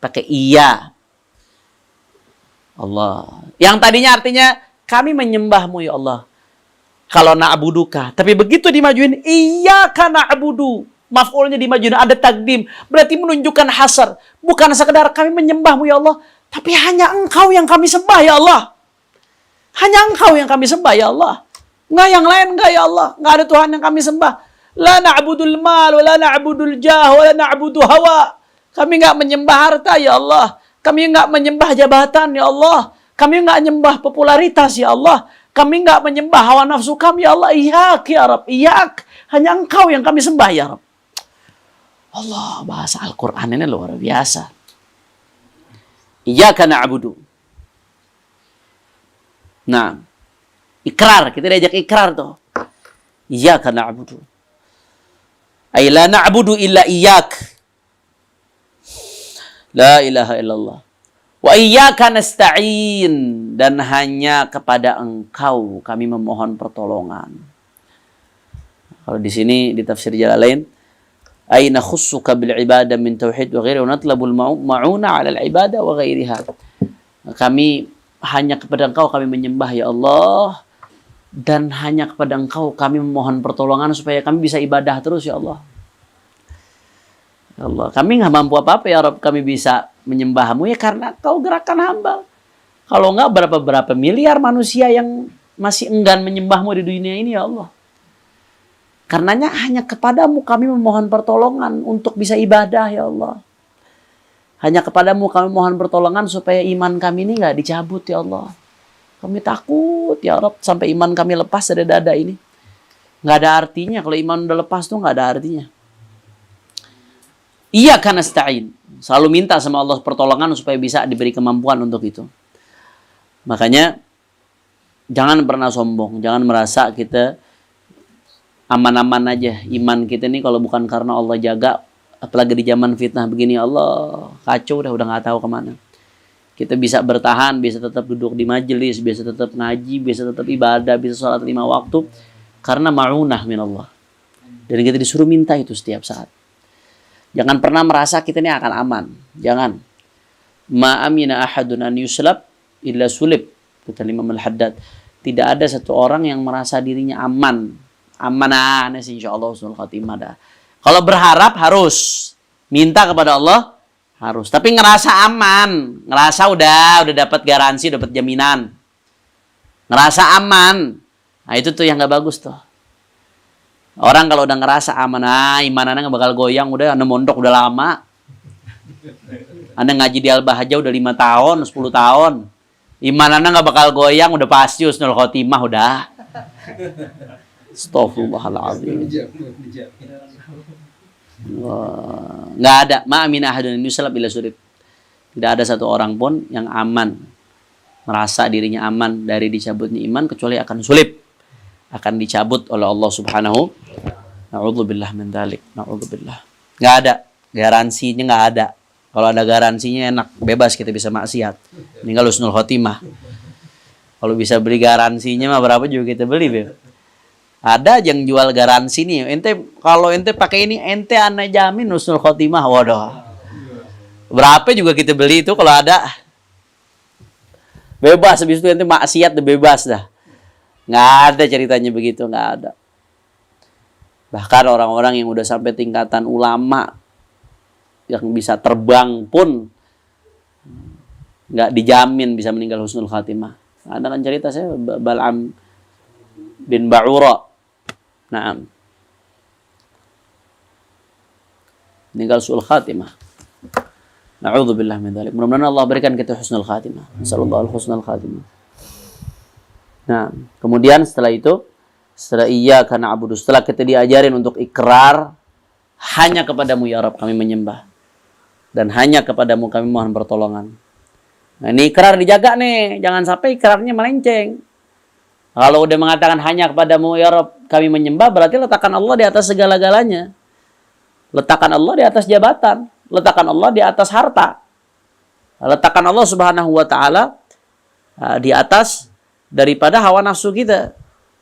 Pakai iya. Allah. Yang tadinya artinya kami menyembahmu ya Allah. Kalau na'buduka, tapi begitu dimajuin iyyaka na'budu, maf'ulnya dimajuin ada takdim, berarti menunjukkan hasar. Bukan sekedar kami menyembahmu ya Allah, tapi hanya Engkau yang kami sembah ya Allah. Hanya Engkau yang kami sembah ya Allah. Nggak yang lain nggak ya Allah. Nggak ada Tuhan yang kami sembah. La na'budul mal, wa la na'budul jah, wa la na'budu hawa. Kami nggak menyembah harta ya Allah. Kami nggak menyembah jabatan ya Allah. Kami nggak menyembah popularitas ya Allah. Kami nggak menyembah hawa nafsu kami ya Allah. Iyak ya Rabb, iyak. Hanya Engkau yang kami sembah ya Rabb. Allah, bahasa Al-Quran ini luar biasa. Iyyaka na'budu. Nah, ikrar, kita diajak ikrar tuh. Iyyaka na'budu. Ay la na'budu illa iyyak. La ilaha illallah. Wa iyyaka nasta'in, dan hanya kepada Engkau kami memohon pertolongan. Kalau di sini di tafsir Jalalain, ay nakhussuka bil ibadah min tauhid wa ghairi wa natlabul ma'una 'ala al ibadah wa ghairiha. Kami hanya kepada Engkau kami menyembah ya Allah, dan hanya kepada Engkau kami memohon pertolongan supaya kami bisa ibadah terus ya Allah. Ya Allah, kami nggak mampu apa-apa ya Rabb, kami bisa menyembah-Mu ya karena Kau gerakan hamba. Kalau nggak berapa miliar manusia yang masih enggan menyembah-Mu di dunia ini ya Allah. Karenanya hanya kepadamu kami memohon pertolongan untuk bisa ibadah ya Allah. Hanya kepadamu kami mohon pertolongan supaya iman kami ini nggak dicabut ya Allah. Kami takut ya Rabb sampai iman kami lepas dari dada ini. Nggak ada artinya kalau iman udah lepas tuh nggak ada artinya. Iyyaka nasta'in. Selalu minta sama Allah pertolongan supaya bisa diberi kemampuan untuk itu. Makanya jangan pernah sombong, jangan merasa kita aman-aman aja. Iman kita ini kalau bukan karena Allah jaga, apalagi di zaman fitnah begini, Allah kacau udah nggak tahu kemana. Kita bisa bertahan, bisa tetap duduk di majelis, bisa tetap ngaji, bisa tetap ibadah, bisa sholat 5 waktu karena ma'unah minallah. Dan kita disuruh minta itu setiap saat. Jangan pernah merasa kita ini akan aman. Jangan. Ma'amina ahadun an yuslab illa sulib, kata Imam Al-Haddad. Tidak ada satu orang yang merasa dirinya aman. Amanah sih insyaallah husnul khatimah dah. Kalau berharap harus, minta kepada Allah harus. Tapi ngerasa aman, ngerasa udah dapat garansi, dapat jaminan. Ngerasa aman. Nah, itu tuh yang nggak bagus tuh. Orang kalau udah ngerasa aman, imanannya nggak bakal goyang, udah anda mondok udah lama. Anda ngaji di Al-Bahjah udah 5 tahun, 10 tahun. Imanannya nggak bakal goyang, udah pasti husnul khotimah udah. Astaghfirullahaladzim. Nggak ada. Ma'amin ahadun yusalab ila surib. Tidak ada satu orang pun yang aman, merasa dirinya aman dari dicabutnya iman, kecuali akan sulib, akan dicabut oleh Allah Subhanahu. Na'udzubillah min dzalik. Na'udzubillah. Nggak ada. Garansinya nggak ada. Kalau ada garansinya enak, bebas kita bisa maksiat. Tinggal husnul khotimah. Kalau bisa beli garansinya mah berapa juga kita beli, Beb. Ada yang jual garansi nih. Ente kalau ente pakai ini, ente ana jamin husnul khotimah. Waduh. Berapa juga kita beli itu kalau ada. Bebas, habis itu ente maksiat bebas dah. Nggak ada ceritanya begitu, nggak ada. Bahkan orang-orang yang udah sampai tingkatan ulama yang bisa terbang pun nggak dijamin bisa meninggal husnul khatimah. Ada kan cerita saya Bal'am bin Ba'ura. Nah, meninggal husnul khatimah. Na'udzubillah min dzalik. Mudah-mudahan Allah berikan kita husnul khatimah. Nasallallahu al-husnul khatimah. Nah, kemudian setelah itu, setelah iyyaka na'budu, setelah kita diajarin untuk ikrar, hanya kepadamu ya Rabb kami menyembah, dan hanya kepadamu kami mohon pertolongan. Nah, ini ikrar dijaga nih, jangan sampai ikrarnya melenceng. Kalau udah mengatakan hanya kepadamu ya Rabb kami menyembah, berarti letakkan Allah di atas segala-galanya. Letakkan Allah di atas jabatan, letakkan Allah di atas harta, letakkan Allah Subhanahu wa ta'ala di atas daripada hawa nafsu kita.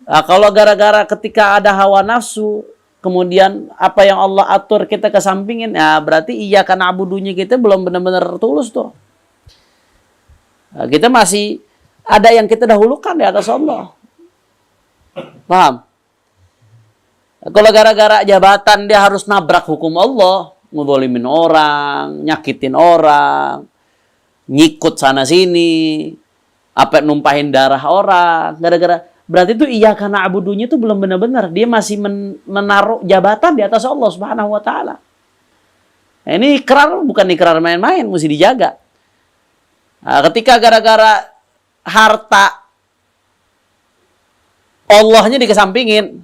Kalau gara-gara ketika ada hawa nafsu, kemudian apa yang Allah atur kita kesampingin, ya berarti iyyaka na'budunya kita belum benar-benar tulus tuh. Kita masih ada yang kita dahulukan di atas Allah. Paham? Kalau gara-gara jabatan dia harus nabrak hukum Allah, ngedzalimin orang, nyakitin orang, nyikut sana sini, apa numpahin darah orang, gara-gara berarti itu iyyaka na'budunya itu belum benar-benar. Dia masih menaruh jabatan di atas Allah Subhanahu wa taala. Nah, ini ikrar bukan ikrar main-main, mesti dijaga. Nah, ketika gara-gara harta Allahnya dikesampingin,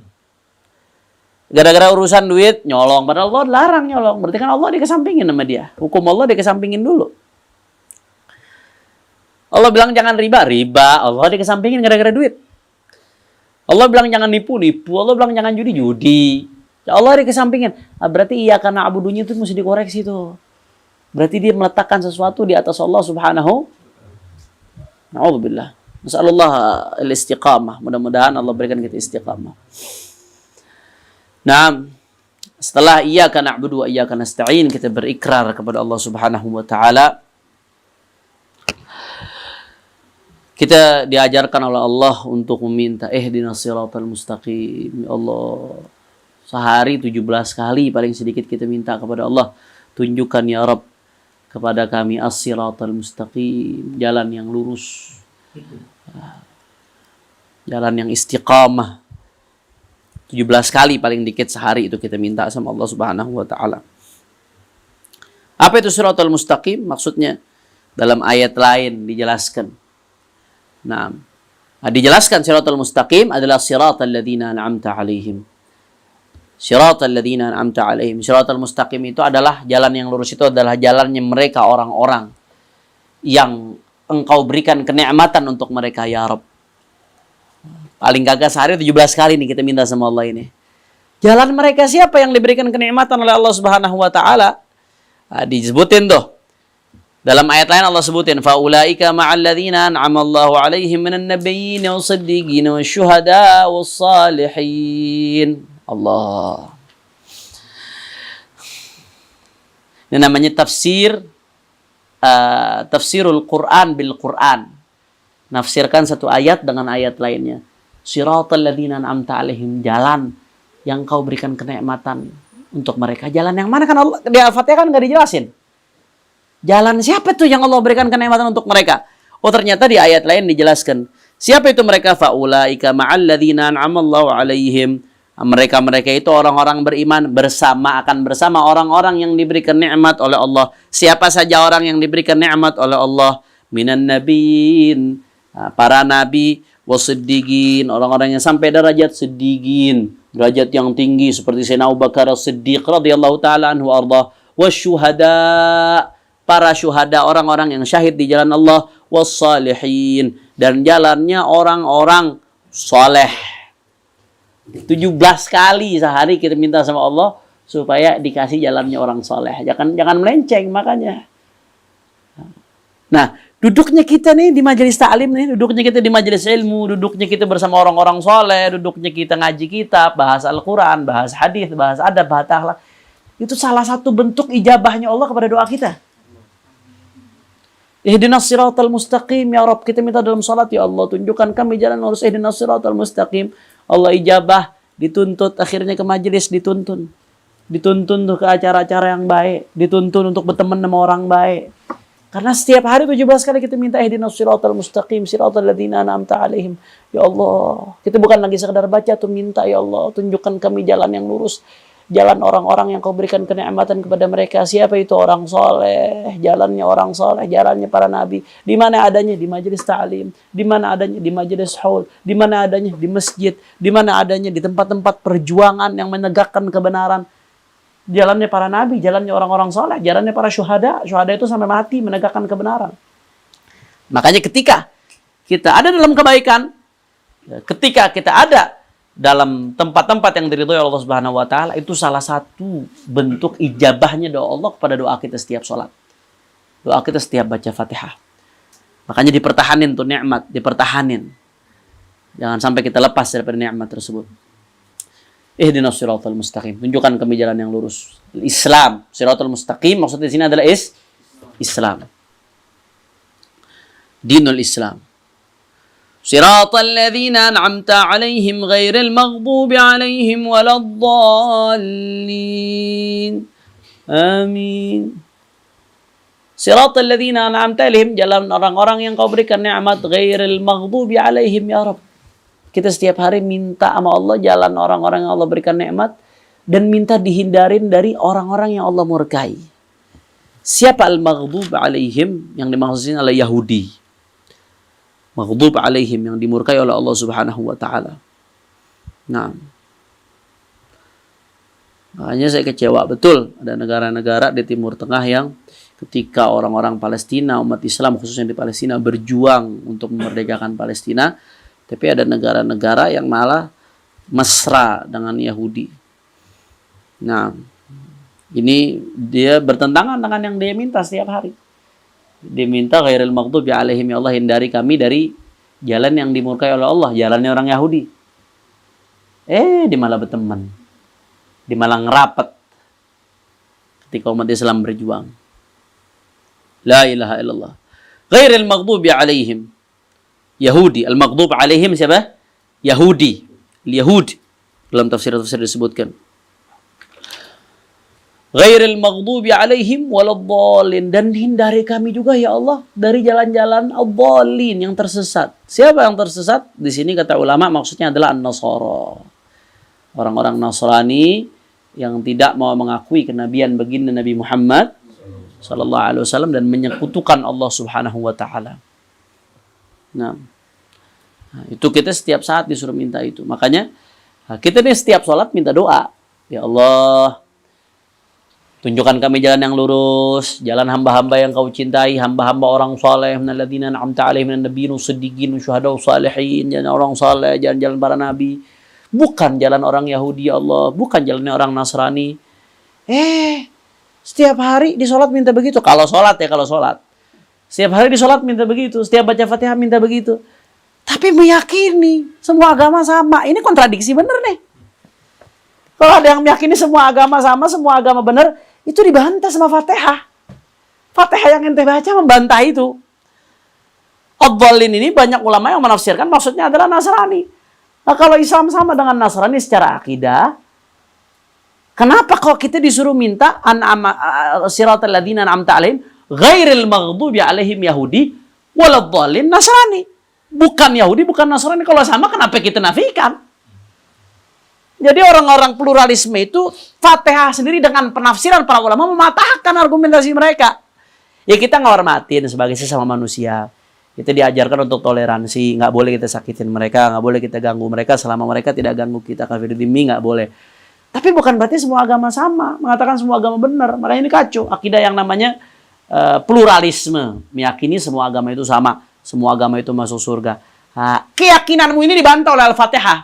gara-gara urusan duit nyolong, padahal Allah larang nyolong, berarti kan Allah dikesampingin sama dia. Hukum Allah dikesampingin dulu. Allah bilang jangan riba, Allah dikesampingin gara-gara duit. Allah bilang jangan nipu, Allah bilang jangan judi. Allah dikesampingin. Nah, berarti iyyaka na'budunya itu mesti dikoreksi tuh. Berarti dia meletakkan sesuatu di atas Allah Subhanahu. Na'udzubillah. Nasallallahu al-istiqamah. Mudah-mudahan Allah berikan kita istiqamah. Nah, setelah iyyaka na'budu wa iyyaka nasta'in, kita berikrar kepada Allah Subhanahu wa taala. Kita diajarkan oleh Allah untuk meminta ihdinas siratal mustaqim. Ya Allah, sehari 17 kali paling sedikit kita minta kepada Allah, tunjukkan ya Rabb kepada kami as-siratal mustaqim, jalan yang lurus, jalan yang istiqamah. 17 kali paling dikit sehari itu kita minta sama Allah Subhanahu wa taala. Apa itu siratal mustaqim? Maksudnya dalam ayat lain dijelaskan. Nah, dijelaskan siratal mustaqim adalah siratal ladzina an'amta 'alaihim. Siratal ladzina an'amta 'alaihim. Siratal mustaqim itu adalah jalan yang lurus, itu adalah jalannya mereka orang-orang yang Engkau berikan kenikmatan untuk mereka ya Rabb. Paling gagah sehari 17 kali nih kita minta sama Allah ini. Jalan mereka siapa yang diberikan kenikmatan oleh Allah Subhanahu wa taala? Disebutin tuh. Dalam ayat lain Allah sebutin faulaika ma'al ladzina an'ama Allahu 'alaihim minan nabiyyin was-siddiqin wasyuhada was-salihin. Allah. Ini namanya tafsirul Quran bil Quran. Nafsirkan satu ayat dengan ayat lainnya. Siratal ladzina an'amta 'alaihim, jalan yang Kau berikan kenikmatan untuk mereka. Jalan yang mana kan Allah di Al-Fatihah kan enggak dijelasin. Jalan siapa tuh yang Allah berikan kenikmatan untuk mereka? Oh, ternyata di ayat lain dijelaskan. Siapa itu mereka? Faulaika ma'al ladzina an'ama Allahu 'alaihim. Mereka itu orang-orang beriman akan bersama orang-orang yang diberikan nikmat oleh Allah. Siapa saja orang yang diberikan nikmat oleh Allah? Minan nabiyyin, para nabi, wasiddiqin, orang-orang yang sampai derajat siddiqin, derajat yang tinggi seperti Sayyidina Abu Bakar As-Siddiq radhiyallahu taala anhu arda, wasyuhada, para syuhada, orang-orang yang syahid di jalan Allah, wassalihin, dan jalannya orang-orang soleh. 17 kali sehari kita minta sama Allah supaya dikasih jalannya orang soleh. Jangan melenceng makanya. Nah, duduknya kita nih di majelis ta'lim nih, duduknya kita di majelis ilmu, duduknya kita bersama orang-orang soleh, duduknya kita ngaji kitab, bahas Al-Quran, bahas hadis, bahas adab, bahas akhlak. Itu salah satu bentuk ijabahnya Allah kepada doa kita. Ihdinas siratal mustaqim ya Rabb, kita minta dalam salat ya Allah, tunjukkan kami jalan lurus, ihdinas siratal mustaqim. Allah ijabah, dituntut akhirnya ke majelis, dituntun tuh ke acara-acara yang baik, dituntun untuk berteman sama orang baik. Karena setiap hari 17 kali kita minta ihdinas siratal mustaqim, siratal ladzina an'amta 'alaihim. Ya Allah, kita bukan lagi sekedar baca tuh, minta ya Allah, tunjukkan kami jalan yang lurus. Jalan orang-orang yang Kau berikan kenikmatan kepada mereka. Siapa itu orang soleh? Jalannya orang soleh, jalannya para nabi. Di mana adanya? Di majelis ta'lim. Di mana adanya? Di majelis haul. Di mana adanya? Di masjid. Di mana adanya? Di tempat-tempat perjuangan yang menegakkan kebenaran. Jalannya para nabi, jalannya orang-orang soleh, jalannya para syuhada. Syuhada itu sampai mati menegakkan kebenaran. Makanya ketika kita ada dalam kebaikan, ketika kita ada dalam tempat-tempat yang diridhoi Allah Subhanahu wa taala, itu salah satu bentuk ijabahnya doa Allah kepada doa kita setiap sholat. Doa kita setiap baca Fatihah. Makanya dipertahanin tuh nikmat, dipertahanin. Jangan sampai kita lepas daripada nikmat tersebut. Ihdinas siratal mustaqim, tunjukkan kami jalan yang lurus. Islam, siratal mustaqim maksudnya di sini adalah Islam. Dinul Islam. Siratal ladzina an'amta 'alaihim ghairil maghdubi 'alaihim waladdallin. Amin. Siratal ladzina an'amta 'alaihim, jalan orang-orang yang Kau berikan nikmat, ghairil maghdubi 'alaihim ya Rabb. Kita setiap hari minta sama Allah jalan orang-orang yang Allah berikan nikmat dan minta dihindarin dari orang-orang yang Allah murkai. Siapa al-maghdub alaihim? Yang dimaksudnya adalah Yahudi. Maghdub alaihim yang dimurkai oleh Allah Subhanahu wa taala. Nah, makanya saya kecewa betul ada negara-negara di Timur Tengah yang ketika orang-orang Palestina, umat Islam khususnya di Palestina berjuang untuk memerdekakan Palestina, tapi ada negara-negara yang malah mesra dengan Yahudi. Nah, ini dia bertentangan dengan yang dia minta setiap hari. Dia minta ghairil maghdubi alaihim, ya Allah hindari kami dari jalan yang dimurkai oleh Allah, jalannya orang Yahudi. Dia malah berteman. Dia malah ngerapat ketika umat Islam berjuang. La ilaha illallah. Ghairil maghdubi alaihim. Yahudi. Al-maghdub alaihim siapa? Yahudi. Yahud. Dalam tafsir-tafsir disebutkan. Ghairil maghdubi alaihim waladdallin. Dan hindari kami juga ya Allah dari jalan-jalan ad-dallin yang tersesat. Siapa yang tersesat? Di sini kata ulama maksudnya adalah an-nasara. Orang-orang Nasrani yang tidak mau mengakui kenabian baginda Nabi Muhammad sallallahu alaihi wasallam dan menyekutukan Allah Subhanahu wa taala. Nah, itu kita setiap saat disuruh minta itu. Makanya kita nih setiap sholat minta doa. Ya Allah, tunjukkan kami jalan yang lurus, jalan hamba-hamba yang kau cintai, hamba-hamba orang saleh, minalladzina an'amta alaihim minan nabiyyin wasiddiqin wasyuhada wassalihin, jalan orang saleh, jalan-jalan para nabi. Bukan jalan orang Yahudi ya Allah, bukan jalannya orang Nasrani. Setiap hari di sholat minta begitu. Kalau sholat ya, kalau sholat. Setiap hari di sholat minta begitu. Setiap baca Fatihah minta begitu. Tapi meyakini semua agama sama. Ini kontradiksi bener nih. Kalau ada yang meyakini semua agama sama, semua agama bener, itu dibantah sama Fatihah. Fatihah yang ente baca membantah itu. Ad-dallin ini banyak ulama yang menafsirkan maksudnya adalah Nasrani. Nah, kalau Islam sama dengan Nasrani secara akidah, kenapa kok kita disuruh minta siratal ladzina an'amta alaihim ghairil maghdubi alaihim Yahudi waladdallin Nasrani? Bukan Yahudi, bukan Nasrani. Kalau sama kenapa kita nafikan? Jadi orang-orang pluralisme itu Fatihah sendiri dengan penafsiran para ulama mematahkan argumentasi mereka. Ya kita ngehormatin sebagai sesama manusia. Kita diajarkan untuk toleransi, nggak boleh kita sakitin mereka, nggak boleh kita ganggu mereka selama mereka tidak ganggu kita. Kafir dhimmi nggak boleh. Tapi bukan berarti semua agama sama, mengatakan semua agama benar. Makanya ini kacau. Akidah yang namanya pluralisme, meyakini semua agama itu sama, semua agama itu masuk surga. Nah, keyakinanmu ini dibantah oleh Al-Fatihah.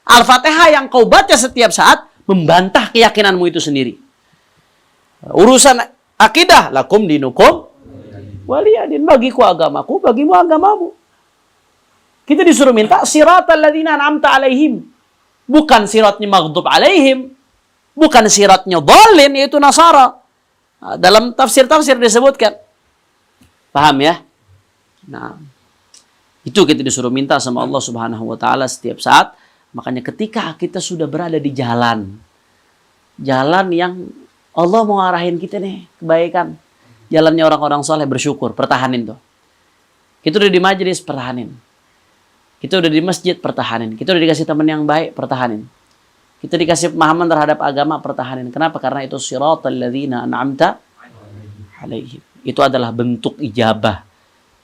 Al-Fatihah yang kau baca setiap saat membantah keyakinanmu itu sendiri. Urusan akidah, lakum dinukum waliyadin, bagiku agamaku, bagimu agamamu. Kita disuruh minta siratal ladzina an'amta alaihim. Bukan siratnya maghdub alaihim. Bukan siratnya dhalin, yaitu Nasara. Nah, dalam tafsir-tafsir disebutkan. Paham ya? Nah, itu kita disuruh minta sama Allah Subhanahu wa taala setiap saat. Makanya ketika kita sudah berada di jalan yang Allah mau arahin kita nih, kebaikan. Jalannya orang-orang soleh, bersyukur, pertahanin tuh. Kita udah di majelis, pertahanin. Kita udah di masjid, pertahanin. Kita udah dikasih teman yang baik, pertahanin. Kita dikasih pemahaman terhadap agama, pertahanin. Kenapa? Karena itu siratal ladzina an'amta alaihim. Itu adalah bentuk ijabah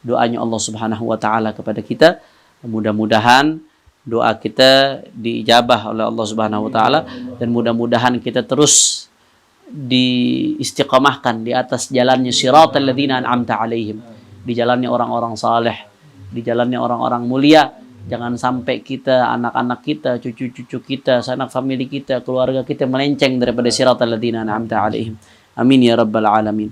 doanya Allah Subhanahu wa taala kepada kita. Mudah-mudahan doa kita diijabah oleh Allah Subhanahu wa taala dan mudah-mudahan kita terus diistiqamahkan di atas jalannya siratal ladzina an'amta alaihim, di jalannya orang-orang saleh, di jalannya orang-orang mulia. Jangan sampai kita, anak-anak kita, cucu-cucu kita, sanak famili kita, keluarga kita melenceng daripada siratal ladzina an'amta alaihim. Amin ya rabbal alamin.